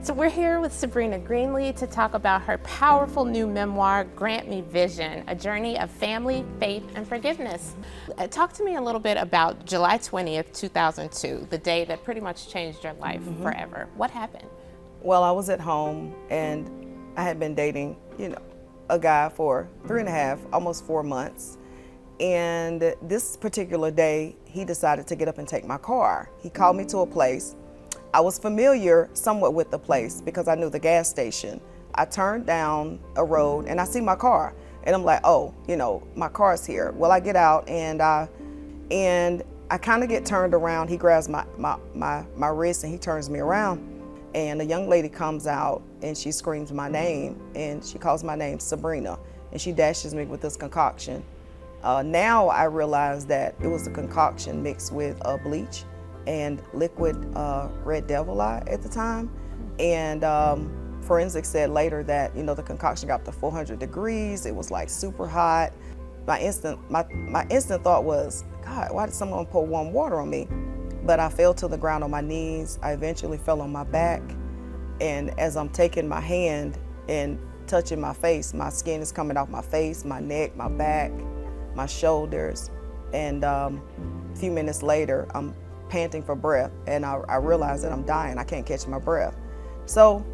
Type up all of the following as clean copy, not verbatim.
So we're here with Sabrina Greenlee to talk about her powerful new memoir, Grant Me Vision, a journey of family, faith, and forgiveness. Talk to me a little bit about July 20th, 2002, the day that pretty much changed your life forever. What happened? Well, I was at home and I had been dating, a guy for 3.5, almost 4 months. And this particular day, he decided to get up and take my car. He called me to a place. I was familiar somewhat with the place because I knew the gas station. I turned down a road and I see my car and I'm like, oh, my car's here. Well, I get out and I kind of get turned around. He grabs my wrist and he turns me around, and a young lady comes out and she screams my name, and she calls my name Sabrina, and she dashes me with this concoction. Now I realize that it was a concoction mixed with bleach and liquid red devil eye at the time. And forensics said later that the concoction got up to 400 degrees. It was like super hot. My instant thought was, God, why did someone pour warm water on me? But I fell to the ground on my knees. I eventually fell on my back, and as I'm taking my hand and touching my face, my skin is coming off my face, my neck, my back, my shoulders. And a few minutes later, I'm panting for breath, and I realize that I'm dying. I can't catch my breath. So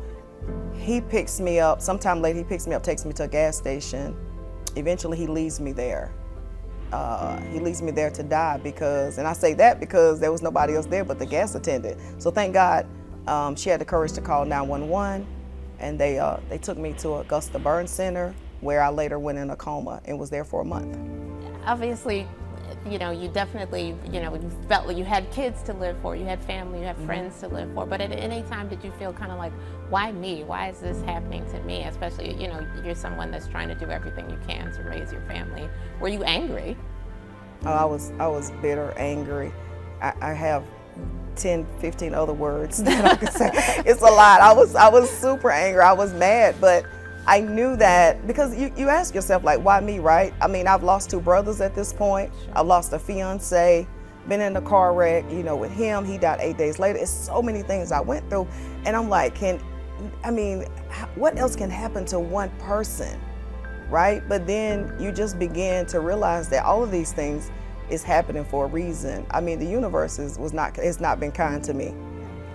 he picks me up. Sometime later, he picks me up, takes me to a gas station. Eventually, he leaves me there. He leaves me there to die because, and I say that because there was nobody else there but the gas attendant. So thank God she had the courage to call 911, and they took me to Augusta Burn Center, where I later went in a coma and was there for a month. Obviously, you definitely, you felt like you had kids to live for, you had family, you had friends to live for, but at any time did you feel kind of like, why me? Why is this happening to me? Especially, you're someone that's trying to do everything you can to raise your family. Were you angry? Oh, I was bitter, angry. I have 10, 15 other words that I could say. It's a lot. I was super angry. I was mad, but I knew that because you ask yourself, like, why me, right? I mean, I've lost 2 brothers at this point. Sure. I've lost a fiance, been in a car wreck, with him. He died 8 days later. It's so many things I went through. And I'm like, what else can happen to one person, right? But then you just begin to realize that all of these things is happening for a reason. I mean, the universe has not been kind to me.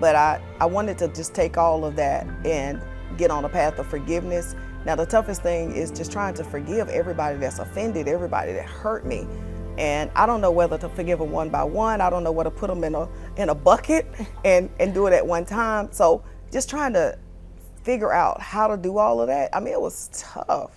But I wanted to just take all of that and get on a path of forgiveness. Now, the toughest thing is just trying to forgive everybody that's offended, everybody that hurt me. And I don't know whether to forgive them one by one. I don't know whether to put them in a bucket and do it at one time. So just trying to figure out how to do all of that. I mean, it was tough.